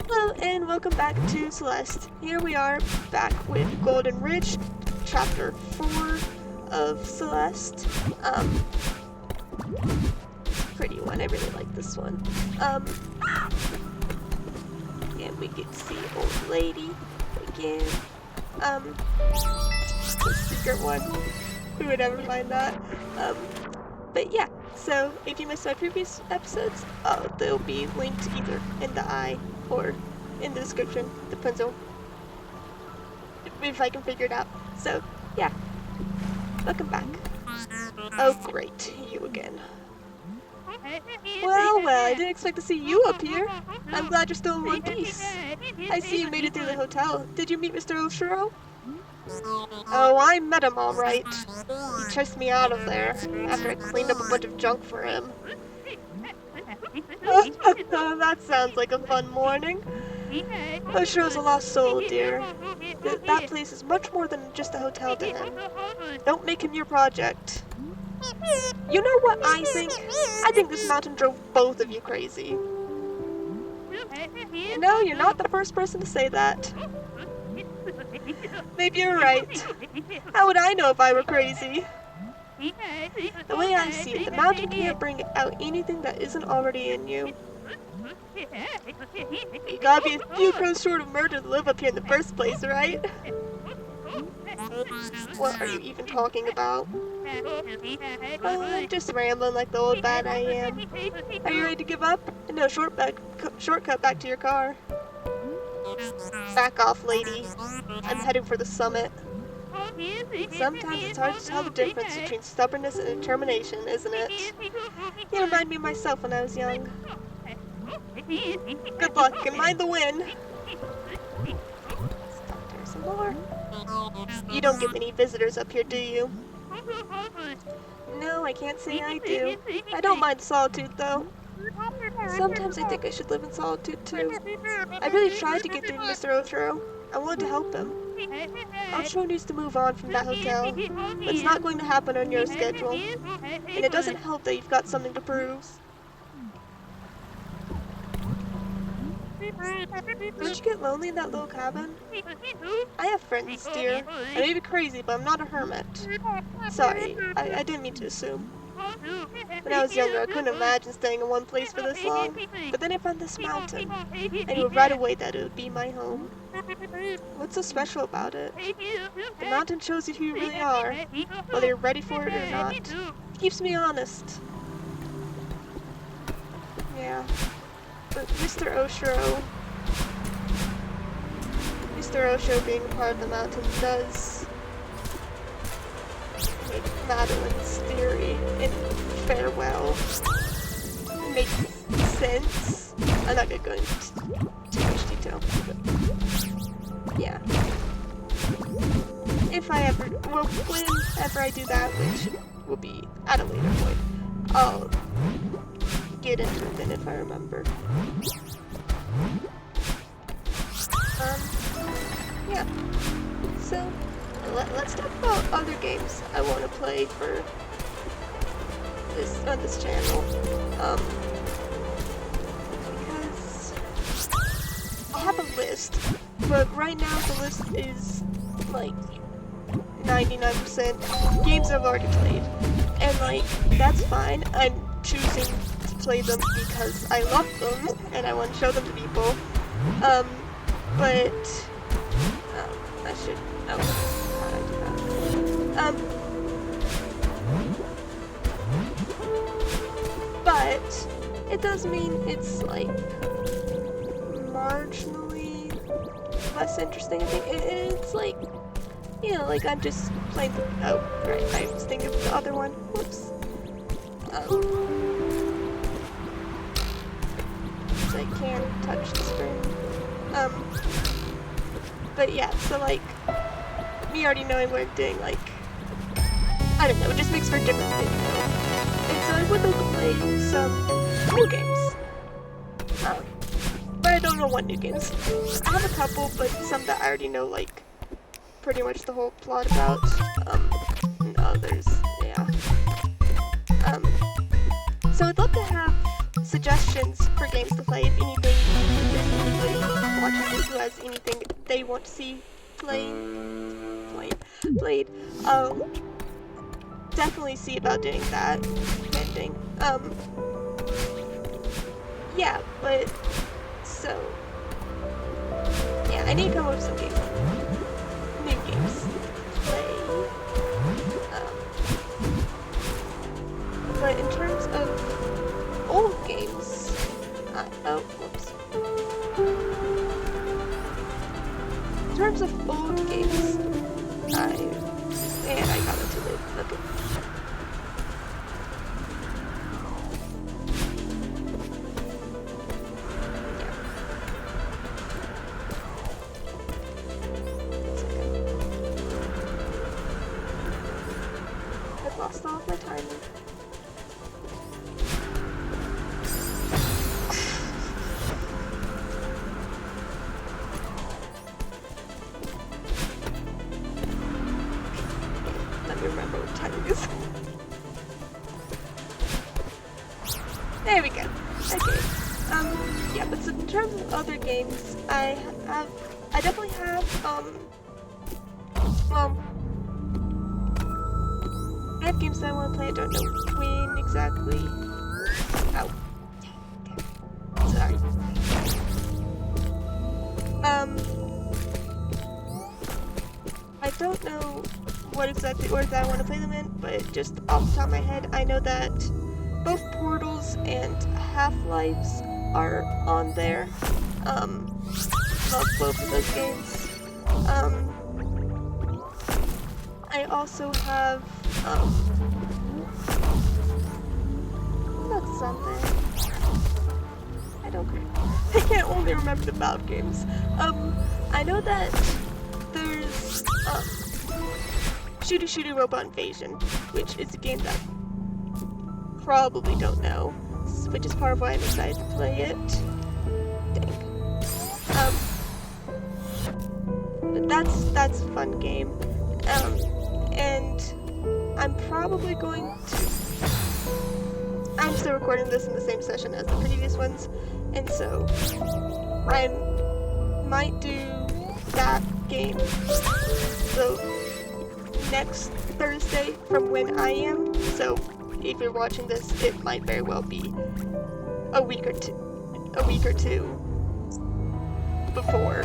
Hello and welcome back to Celeste. Here we are back with Golden Ridge, chapter 4 of Celeste. Pretty one, I really like this one. And we get to see old lady again. The secret one. Who would ever find that? But yeah, so if you missed my previous episodes, they'll be linked either in the eye or in the description, depends on if I can figure it out. So yeah, welcome back. Oh great, you again. Well, I didn't expect to see you up here. I'm glad you're still in one piece. I see you made it through the hotel. Did you meet Mr. Oshiro? Oh, I met him all right. He chased me out of there after I cleaned up a bunch of junk for him. That sounds like a fun morning. Oshiro's a lost soul, dear. That place is much more than just a hotel to him. Don't make him your project. You know what I think? I think this mountain drove both of you crazy. You know, you're not the first person to say that. Maybe you're right. How would I know if I were crazy? The way I see it, the mountain can't bring out anything that isn't already in you. You gotta be a few crows short of murder to live up here in the first place, right? What are you even talking about? I'm just rambling like the old bat I am. Are you ready to give up? No shortcut back to your car. Back off, lady. I'm heading for the summit. Sometimes it's hard to tell the difference between stubbornness and determination, isn't it? You remind me of myself when I was young. Good luck, and mind the wind! Stop there some more. You don't get many visitors up here, do you? No, I can't say I do. I don't mind solitude, though. Sometimes I think I should live in solitude, too. I really tried to get through to Mr. Oshiro. I wanted to help him. Oshiro needs to move on from that hotel, but it's not going to happen on your schedule. And it doesn't help that you've got something to prove. Don't you get lonely in that little cabin? I have friends, dear. I may be crazy, but I'm not a hermit. Sorry, I didn't mean to assume. When I was younger, I couldn't imagine staying in one place for this long. But then I found this mountain. I knew right away that it would be my home. What's so special about it? The mountain shows you who you really are, whether you're ready for it or not. It keeps me honest. Yeah. But Mr. Oshiro being a part of the mountain does make Madeline's theory in farewell make sense. I'm not gonna go into too much detail, but yeah. If I ever, well, whenever I do that, which will be at a later point, I'll get into it then if I remember. Yeah. So, let's talk about other games I want to play for this on this channel. Because I have a list, but right now the list is like 99% games I've already played, and like that's fine. I'm choosing to play them because I love them and I want to show them to people. But I should. Oh, how do I do that? But it does mean it's like marginally less interesting. I think it's like, you know, like I'm just playing. Oh, right. I was thinking of the other one. Whoops. So I can touch the screen. But yeah, so like, me already knowing what I'm doing, like, I don't know, it just makes for a different video. And so I would like to play some new games. But I don't know what new games. I have a couple, but some that I already know, like, pretty much the whole plot about. And others, yeah. So I'd love to have suggestions for games to play if anything. has anything they want to see played, definitely see about doing that kind of thing. Yeah, but so yeah, I need to come up with some new games to play. But in terms of old games, oh, whoops. In terms of old games, I got it too late. Okay. I've lost all of my timing. Let me remember what time it is. There we go. Okay. Yeah, but so in terms of other games, I definitely have, well, I have games that I want to play. I don't know when exactly. Ow. Sorry. I don't know what exactly order that I want to play them in, but just off the top of my head, I know that both Portals and Half-Lives are on there. Love both of those games. I also have, that's something. I don't care. I can't only remember the Valve games. I know that there's, Shooty Robot Invasion, which is a game that I probably don't know, which is part of why I'm excited to play it. Dang. That's a fun game. And I'm probably going to... I'm still recording this in the same session as the previous ones, and so I might do that game the next Thursday from when I am, so if you're watching this, it might very well be a week or two before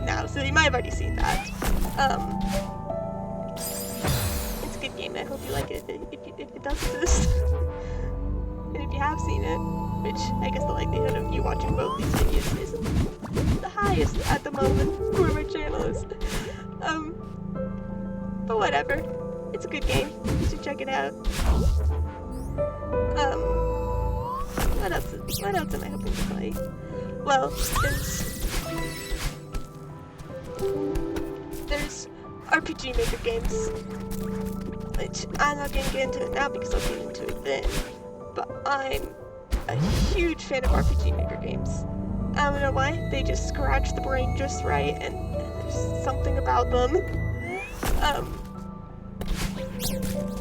now, so you might have already seen that. It's a good game. I hope you like it if it does exist. And if you have seen it, which I guess the likelihood of you watching both these videos isn't the highest at the moment for my channel is. But whatever. It's a good game. You should check it out. What else am I hoping to play? Well, there's RPG Maker games, which I'm not going to get into it now because I'll get into it then. But I'm a huge fan of RPG Maker games. I don't know why, they just scratch the brain just right, and there's something about them.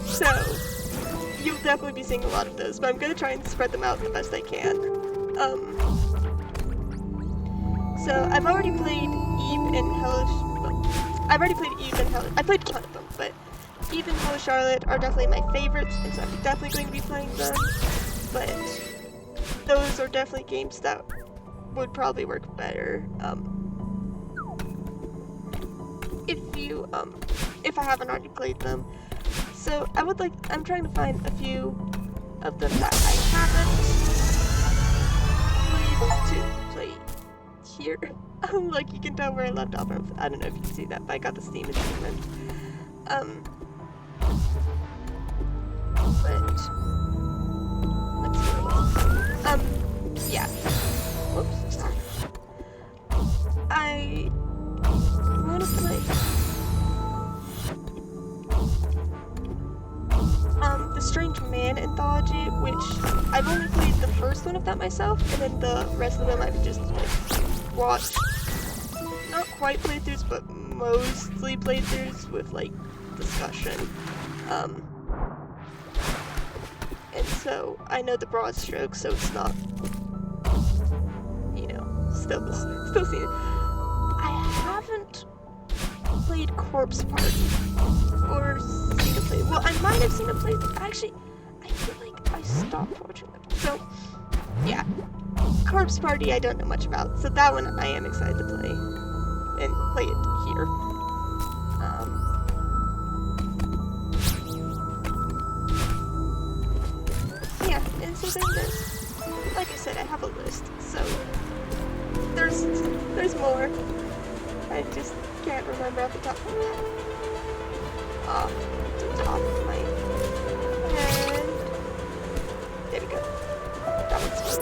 So, you'll definitely be seeing a lot of those, but I'm gonna try and spread them out the best I can. So, I've already played Eve and I played a ton of them, but Eve and Hello Charlotte are definitely my favorites, and so I'm definitely going to be playing them, but those are definitely games that would probably work better, if I haven't already played them. So I'm trying to find a few of them that I haven't played to play here. Like, you can tell where I left off. I don't know if you can see that, but I got the Steam achievement. But let's see what else. Yeah. Whoops, sorry. I wanna play the Strange Man anthology, which I've only played the first one of that myself, and then the rest of them I've just like watched, not quite playthroughs, but mostly playthroughs with like discussion. And so I know the broad strokes, so it's not, you know, still seeing it. played Corpse Party or seen him play. Well, I might have seen him play. Actually, I feel like I stopped watching them. So, yeah. Corpse Party I don't know much about, so that one I am excited to play. And play it here. Yeah, and so then there's, like I said, I have a list, so there's more. I just can't remember off the top of my head. Off the top of my head. There we go. That one's fun.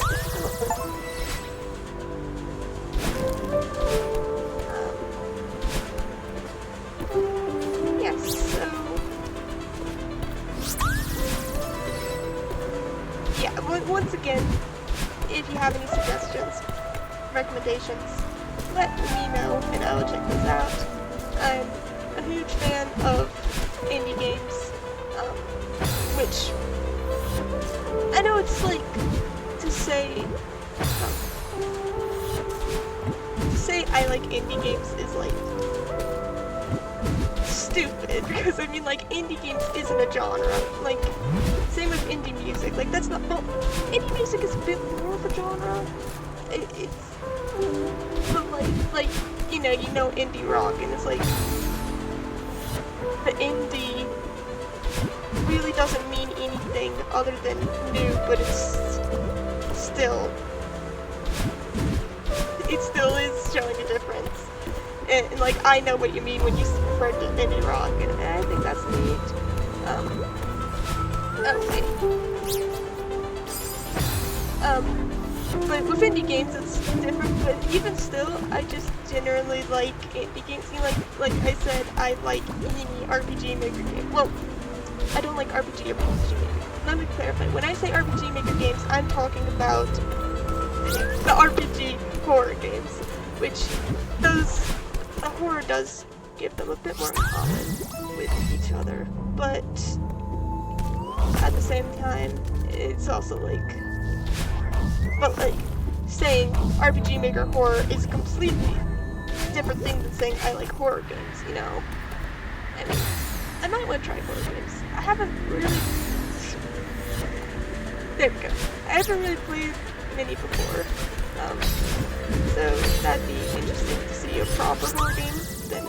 Yes, so yeah, once again, if you have any suggestions, recommendations, let me know and I will check those out. I'm a huge fan of indie games, which I know it's like to say I like indie games is like stupid, because I mean, like, indie games isn't a genre. Like, same with indie music. Like, that's not, well, indie music is a bit more of a genre. It's, but like, you know indie rock, and it's like, the indie really doesn't mean anything other than new, but it still is showing a difference. And like, I know what you mean when you refer to indie rock, and I think that's neat. But with indie games, it's different. But even still, I just generally like indie games. You know, like I said, I like any RPG Maker game. Well, I don't like RPG or RPG Maker. Let me clarify. When I say RPG Maker games, I'm talking about the RPG horror games, which the horror does give them a bit more in common with each other, but at the same time, it's also like, but like, saying RPG Maker horror is a completely different thing than saying I like horror games, you know? I mean, I might want to try horror games. I haven't really, there we go. I haven't really played many before. So that'd be interesting to see a proper horror game than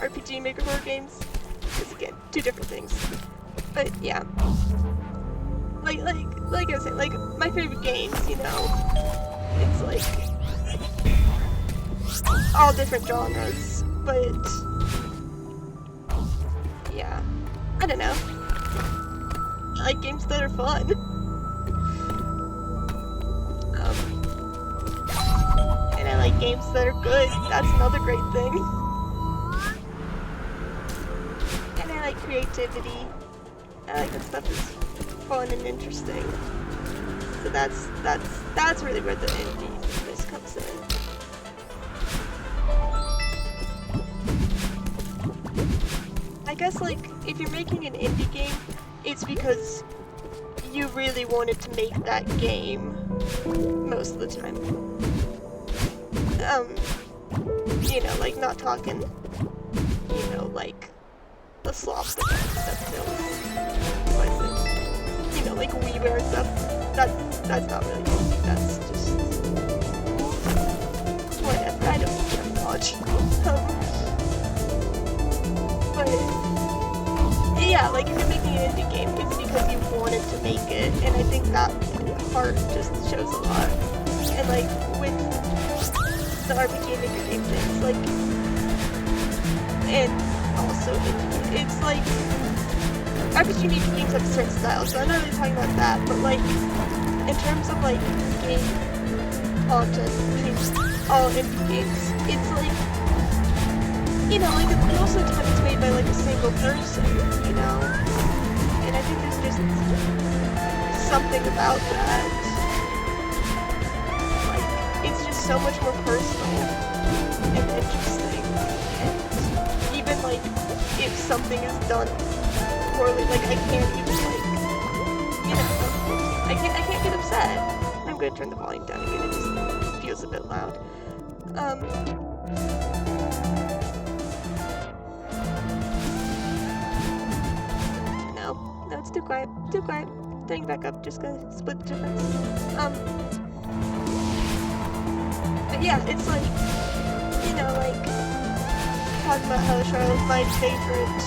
RPG Maker horror games. Because again, two different things. But yeah. Like I was saying, like, my favorite games, you know, it's like all different genres, but yeah. I don't know. I like games that are fun. And I like games that are good. That's another great thing. And I like creativity. I like when stuff is fun and interesting. So that's really where the indie comes in. I guess, like, if you're making an indie game, it's because you really wanted to make that game most of the time. You know, like, not talking, you know, like, the slopstick stuff builds, you know, like WiiWare stuff. That's not really, that's just whatever. I don't care much. But yeah, like, if you're making an indie game, it's because you wanted to make it, and I think that part just shows a lot. And like, with the RPG Maker game things, like, and also it's like, RPG Maker games have a certain style, so I'm not really talking about that, but like, in terms of like game content between all indie games, it's like, you know, like, most of the time it's made by like a single person, you know, and I think there's just something about that, like, it's just so much more personal and interesting, and even like, if something is done poorly, like, I can't even, like, you know, I can't get upset. I'm gonna turn the volume down again, it just feels a bit loud. too quiet, too quiet. Turning back up, just gonna split the difference. But yeah, it's like, you know, like, talking about how Charlotte, my favorite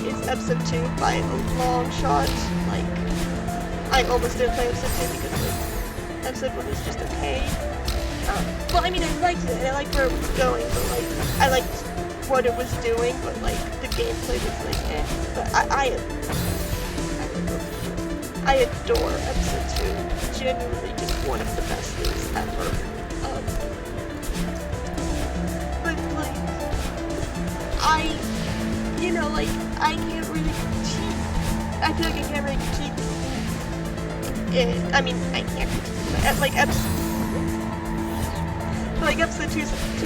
is episode 2 by a long shot. Like, I almost didn't play episode 2 because like, episode 1 was just okay. Well, I mean, I liked it, and I liked where it was going, but like, I liked what it was doing, but like, the gameplay was like, eh. But I adore episode 2. Genuinely just one of the best things ever. But like, you know, like, I can't really critique. I feel like I can't really critique it. I mean, I can't critique it. Like, episode 2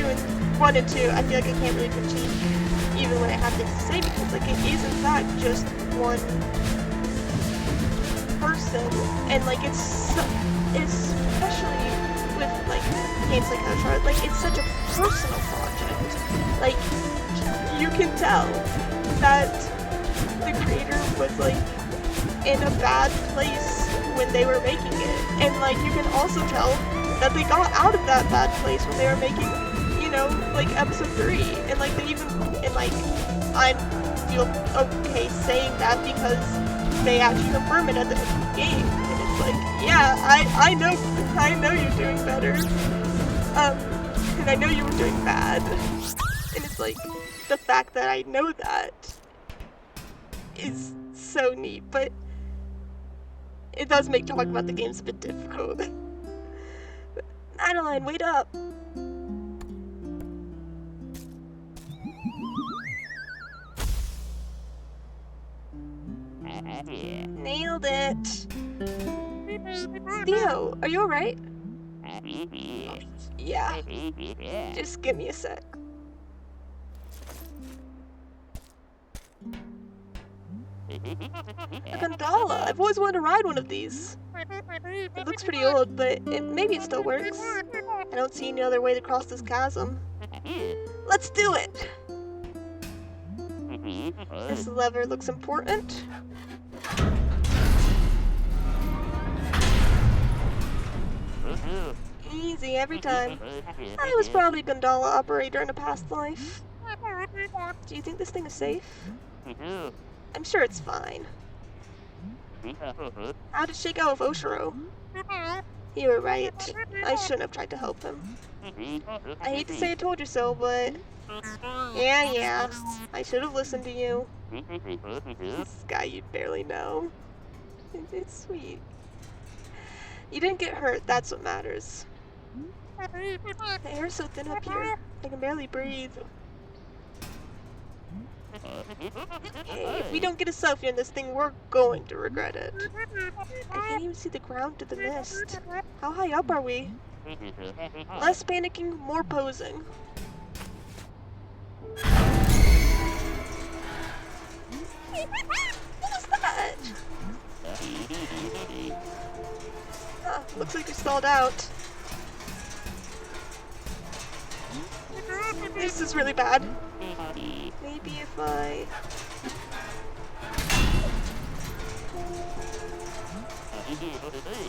and 1 and 2, I feel like I can't really critique even when I have things to say, because like, it is in fact just one person, and like, especially with like games like Uncharted, like, it's such a personal project. Like, you can tell that the creator was like in a bad place when they were making it, and like, you can also tell that they got out of that bad place when they were making, you know, like episode 3, and like, they even, and like, I feel okay saying that because they actually confirm it at the end of the game, and it's like, yeah, I know you're doing better, and I know you were doing bad, and it's like, the fact that I know that is so neat, but it does make talking about the games a bit difficult. Adeline, wait up! Nailed it! Theo, are you alright? Yeah. Just give me a sec. A gondola! I've always wanted to ride one of these. It looks pretty old, but maybe it still works. I don't see any other way to cross this chasm. Let's do it! This lever looks important. Easy every time. I was probably a gondola operator in a past life. Do you think this thing is safe? I'm sure it's fine. How did it shake out with Oshiro? You were right. I shouldn't have tried to help him. I hate to say I told you so, but... Yeah. I should have listened to you. This guy you barely know. It's sweet. You didn't get hurt, that's what matters. The air's so thin up here. I can barely breathe. Hey, if we don't get a selfie in this thing, we're going to regret it. I can't even see the ground through the mist. How high up are we? Less panicking, more posing. What was that? Looks like we stalled out. This is really bad. Maybe if I...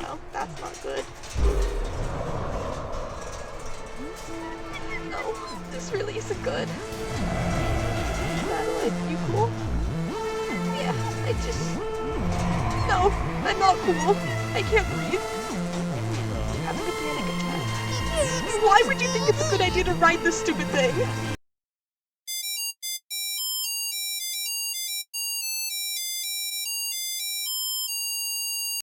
No, that's not good. No, this really isn't good. Madeline, you cool? Yeah, No, I'm not cool. I can't breathe. I'm having a panic attack. Why would you think it's a good idea to ride this stupid thing?